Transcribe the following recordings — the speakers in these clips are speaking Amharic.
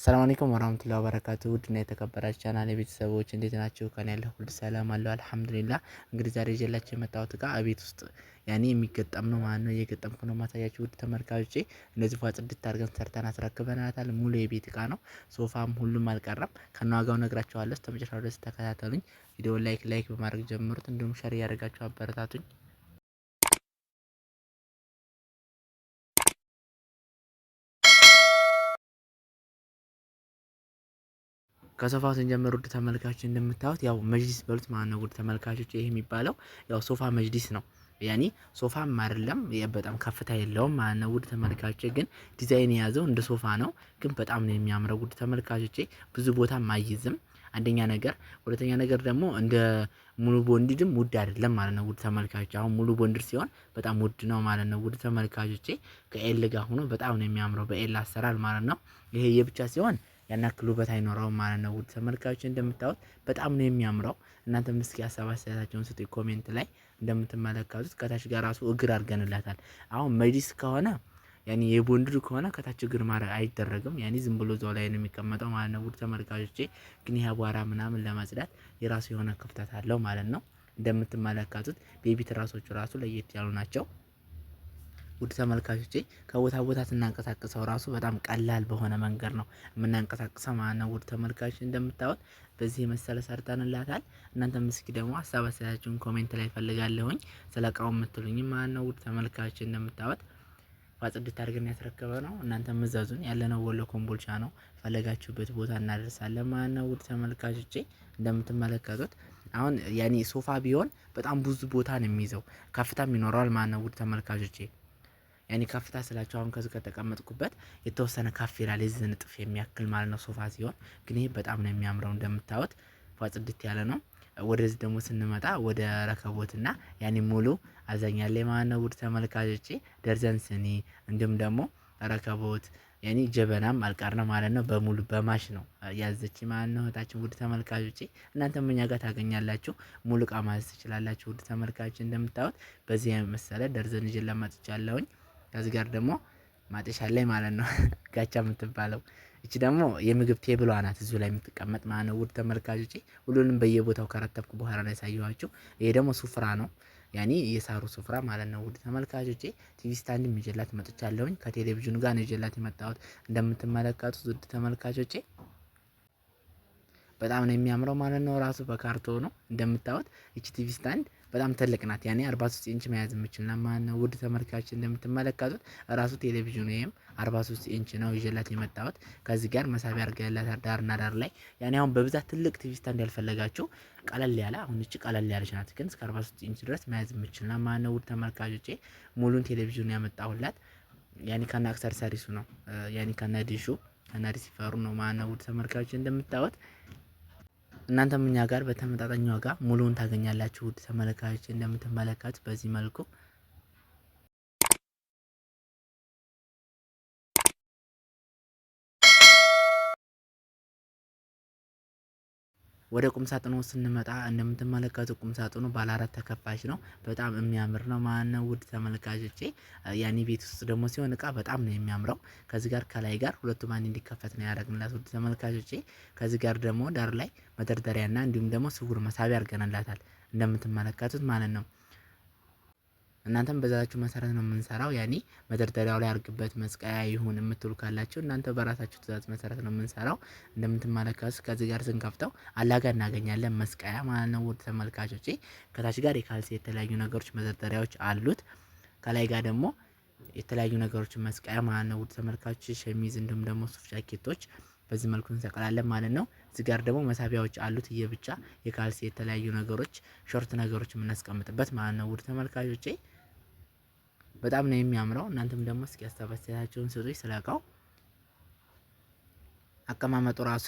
ሰላም አለይኩም ወራህመቱላሂ ወበረካቱ ውድና የተከበራችሁ ቻናሌ ቤተሰቦች እንዴት ናችሁ? ከኔ ያለው ሁሉ ሰላም አለው አልሐምዱሊላህ። እንግዲህ ዛሬ ይዤላችሁ የመጣሁት እቃ ቤት ውስጥ የሚገጠም ነው ማለት ነው። እየገጠምኩ ነው ማሳያችሁ ውድ ተመልካቾቼ። እንደዚህ ፏ ጽድት አድርገን ሰርተን አስረክበናታል። ሙሉ የቤት እቃ ነው። ሶፋም ሁሉም አልቀረም። ከነዋጋው ነግራችኋለሁ። እስከመጨረሻው ድረስ ተከታተሉኝ። ቪዲዮውን ላይክ በማድረግ ጀምሩት። እንዲሁም ሼር እያደረጋችሁ አበረታቱኝ። ከሶፋው ስንጀምር ውድ ተመልካቾች እንደምታዩት ያው መጅሊስ በሉት ማለት ነው። ውድ ተመልካቾች ይሄ የሚባለው ያው ሶፋ መጅሊስ ነው። ያኒ ሶፋም አይደለም በጣም ከፍታ የለውም ማለት ነው። ውድ ተመልካቾች ግን ዲዛይን የያዘው እንደ ሶፋ ነው፣ ግን በጣም ነው የሚያምረው ውድ ተመልካቾች። ብዙ ቦታ ማይዝም አንደኛ ነገር፣ ሁለተኛ ነገር ደግሞ እንደ ሙሉ ቦንዲድም ውድ አይደለም ማለት ነው። ውድ ተመልካቾች አሁን ሙሉ ቦንዲድ ሲሆን በጣም ውድ ነው ማለት ነው። ውድ ተመልካቾች ከኤል ጋር ሆኖ በጣም ነው የሚያምረው በኤል አሰራር ማለት ነው። ይሄ የብቻ ሲሆን ያን ያክል ውበት አይኖረውም ማለት ነው። ውድ ተመልካቾች እንደምታዩት በጣም ነው የሚያምረው። እናንተም እስኪ ሀሳብ አስተያየታችሁን ስጡ ኮሜንት ላይ። እንደምትመለከቱት ከታች ጋር ራሱ እግር አድርገንላታል። አሁን መጅሊስ ከሆነ የቦንድዱ ከሆነ ከታች እግር ማድረግ አይደረግም። ዝም ብሎ እዛው ላይ ነው የሚቀመጠው ማለት ነው። ውድ ተመልካቾቼ ግን ይሄ አቧራ ምናምን ለማጽዳት የራሱ የሆነ ክፍተት አለው ማለት ነው። እንደምትመለከቱት ቤቢ ትራሶቹ ራሱ ለየት ያሉ ናቸው። ውድ ተመልካቾቼ ከቦታ ቦታ ስናንቀሳቅሰው ራሱ በጣም ቀላል በሆነ መንገድ ነው የምናንቀሳቅሰው ማለት ነው። ውድ ተመልካቾች እንደምታዩት በዚህ መሰለ ሰርተንላታል። እናንተም እስኪ ደግሞ ሀሳብ አስተያየታችሁን ኮሜንት ላይ ፈልጋለሁኝ፣ ስለ እቃው የምትሉኝ ማለት ነው። ውድ ተመልካቾች እንደምታዩት ጽድት አድርገን ያስረከበ ነው። እናንተም እዘዙን። ያለነው ወሎ ኮምቦልቻ ነው። ፈለጋችሁበት ቦታ እናደርሳለን ማለት ነው። ውድ ተመልካቾቼ እንደምትመለከቱት አሁን ሶፋ ቢሆን በጣም ብዙ ቦታ ነው የሚይዘው፣ ከፍታም ይኖረዋል ማለት ነው። ውድ ተመልካቾቼ ከፍታ ስላቸው አሁን ከዚህ ከተቀመጥኩበት የተወሰነ ከፍ ይላል፣ የዚህ ንጥፍ የሚያክል ማለት ነው ሶፋ ሲሆን፣ ግን ይሄ በጣም ነው የሚያምረው። እንደምታዩት ጽድት ያለ ነው። ወደዚህ ደግሞ ስንመጣ ወደ ረከቦትና ሙሉ አዛኛለ ማለት ነው። ውድ ተመልካቾቼ ደርዘን ስኒ እንዲሁም ደግሞ ረከቦት ጀበናም አልቀረ ማለት ነው። በሙሉ በማሽ ነው ያዘች ማለት ነው እህታችን። ውድ ተመልካቾቼ እናንተም እኛ ጋር ታገኛላችሁ፣ ሙሉ እቃ ማዘዝ ትችላላችሁ። ውድ ተመልካቾቼ እንደምታዩት በዚህ መሰለ ደርዘን ይዤ መጥቻለሁኝ። ከዚህ ጋር ደግሞ ማጤሻ ላይ ማለት ነው ጋቻ የምትባለው እቺ ደግሞ የምግብ ቴብሏ ናት፣ እዚሁ ላይ የምትቀመጥ ማለት ነው። ውድ ተመልካቾቼ ሁሉንም በየቦታው ከረተብኩ በኋላ ነው ያሳየኋችሁ። ይሄ ደግሞ ሱፍራ ነው፣ የሳሩ ሱፍራ ማለት ነው። ውድ ተመልካቾቼ ቲቪ ስታንድም ይዤላት መጥቻለሁኝ። ከቴሌቪዥኑ ጋር ነው ይዤላት የመጣሁት። እንደምትመለከቱት ውድ ተመልካቾቼ በጣም ነው የሚያምረው ማለት ነው። ራሱ በካርቶኑ እንደምታዩት እቺ ቲቪ ስታንድ በጣም ትልቅ ናት። 43 ኢንች መያዝ የምችልና ማለት ነው። ውድ ተመልካቾች እንደምትመለከቱት ራሱ ቴሌቪዥኑ 43 ኢንች ነው ይዤላት የመጣሁት። ከዚህ ጋር መሳቢያ አድርገንላታል ዳርና ዳር ላይ። አሁን በብዛት ትልቅ ቲቪ ስታንድ ያልፈለጋችሁ ቀለል ያለ፣ አሁን እቺ ቀለል ያለች ናት፣ ግን እስከ 43 ኢንች ድረስ መያዝ የምችልና ማለት ነው። ውድ ተመልካቾቼ ሙሉን ቴሌቪዥኑ ያመጣሁላት ከነ አክሰሰሪሱ ነው፣ ከነ ዲሹ ከነ ሪሲቨሩ ነው ማለት ነው። ውድ ተመልካቾች እንደምታዩት እናንተም እኛ ጋር በተመጣጣኝ ዋጋ ሙሉውን ታገኛላችሁ። ውድ ተመልካቾች እንደምትመለከቱት በዚህ መልኩ ወደ ቁም ሳጥኑ ስንመጣ እንደምትመለከቱት ቁም ሳጥኑ ባለ 4 ተከፋች ነው። በጣም የሚያምር ነው ማለት ነው። ውድ ተመልካቾቼ ቤት ውስጥ ደግሞ ሲሆን እቃ በጣም ነው የሚያምረው። ከዚህ ጋር ከላይ ጋር ሁለቱም አንድ እንዲከፈት ነው ያደረግንላት። ውድ ተመልካቾቼ ከዚህ ጋር ደግሞ ዳር ላይ መደርደሪያና እንዲሁም ደግሞ ስውር መሳቢያ አድርገንላታል እንደምትመለከቱት ማለት ነው። እናንተም በዛችሁ መሰረት ነው የምንሰራው። መደርደሪያው ላይ አርግበት መስቀያ ይሁን የምትሉ ካላችሁ እናንተ በራሳችሁ ትእዛዝ መሰረት ነው የምንሰራው። እንደምትመለከቱት ከዚህ ጋር ስንከፍተው አላጋ እናገኛለን፣ መስቀያ ማለት ነው። ውድ ተመልካቾቼ ከታች ጋር የካልሲ የተለያዩ ነገሮች መደርደሪያዎች አሉት። ከላይ ጋር ደግሞ የተለያዩ ነገሮች መስቀያ ማለት ነው። ውድ ተመልካቾቼ ሸሚዝ እንዲሁም ደግሞ ሱፍ ጃኬቶች በዚህ መልኩ እንሰቅላለን ማለት ነው። እዚህ ጋር ደግሞ መሳቢያዎች አሉት፣ የብቻ የካልሲ የተለያዩ ነገሮች ሾርት ነገሮች የምናስቀምጥበት ማለት ነው። ውድ ተመልካቾቼ በጣም ነው የሚያምረው። እናንተም ደግሞ እስኪ ሀሳብ አስተያየታችሁን ስጡኝ ስለ እቃው። አቀማመጡ ራሱ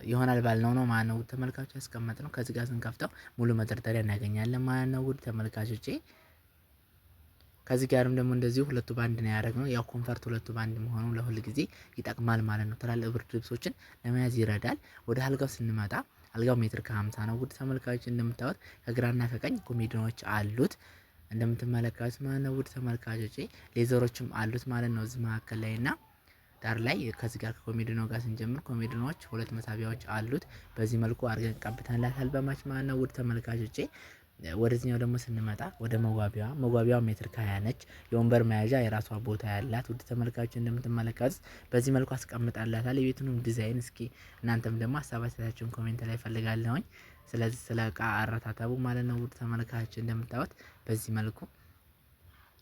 ይሆናል ባልነው ነው ማለት ነው። ውድ ተመልካቾች ያስቀመጥ ነው። ከዚህ ጋር ስንከፍተው ሙሉ መደርደሪያ እናገኛለን ማለት ነው። ውድ ተመልካቾቼ ከዚህ ጋርም ደግሞ እንደዚሁ ሁለቱ ባንድ ነው ያደረግነው። ያው ኮንፈርት ሁለቱ ባንድ መሆኑ ለሁል ጊዜ ይጠቅማል ማለት ነው። ትላልቅ ብርድ ልብሶችን ለመያዝ ይረዳል። ወደ አልጋው ስንመጣ አልጋው ሜትር ከ50 ነው። ውድ ተመልካቾች እንደምታዩት ከግራና ከቀኝ ኮሜዲኖች አሉት እንደምትመለከቱት ማለት ነው። ውድ ተመልካቾቼ ሌዘሮችም አሉት ማለት ነው እዚህ መካከል ላይና ዳር ላይ ከዚህ ጋር ከኮሜዲኖ ጋር ስንጀምር ኮሜዲኖዎች ሁለት መሳቢያዎች አሉት። በዚህ መልኩ አድርገን ቀብተንላታል በማች ማለት ነው ውድ ተመልካቾቼ። ወደዚህኛው ደግሞ ስንመጣ ወደ መዋቢያዋ ሜትር ከ20 ነች። የወንበር መያዣ የራሷ ቦታ ያላት ውድ ተመልካቾች እንደምትመለከቱት በዚህ መልኩ አስቀምጣላታል። የቤቱንም ዲዛይን እስኪ እናንተም ደግሞ ሀሳብ አስተያየታችሁን ኮሜንት ላይ ፈልጋለሁኝ። ስለዚህ ስለ እቃ አረታተቡ ማለት ነው ውድ ተመልካቾች እንደምታዩት በዚህ መልኩ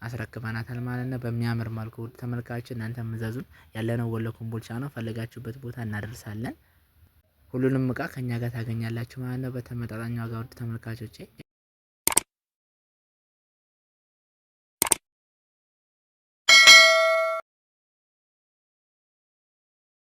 አስረክበናታል ማለት ነው። በሚያምር መልኩ ውድ ተመልካቾች እናንተም እዘዙን። ያለነው ወሎ ኮምቦልቻ ነው። ፈለጋችሁበት ቦታ እናደርሳለን። ሁሉንም እቃ ከኛ ጋር ታገኛላችሁ ማለት ነው በተመጣጣኝ ዋጋ ውድ ተመልካቾቼ።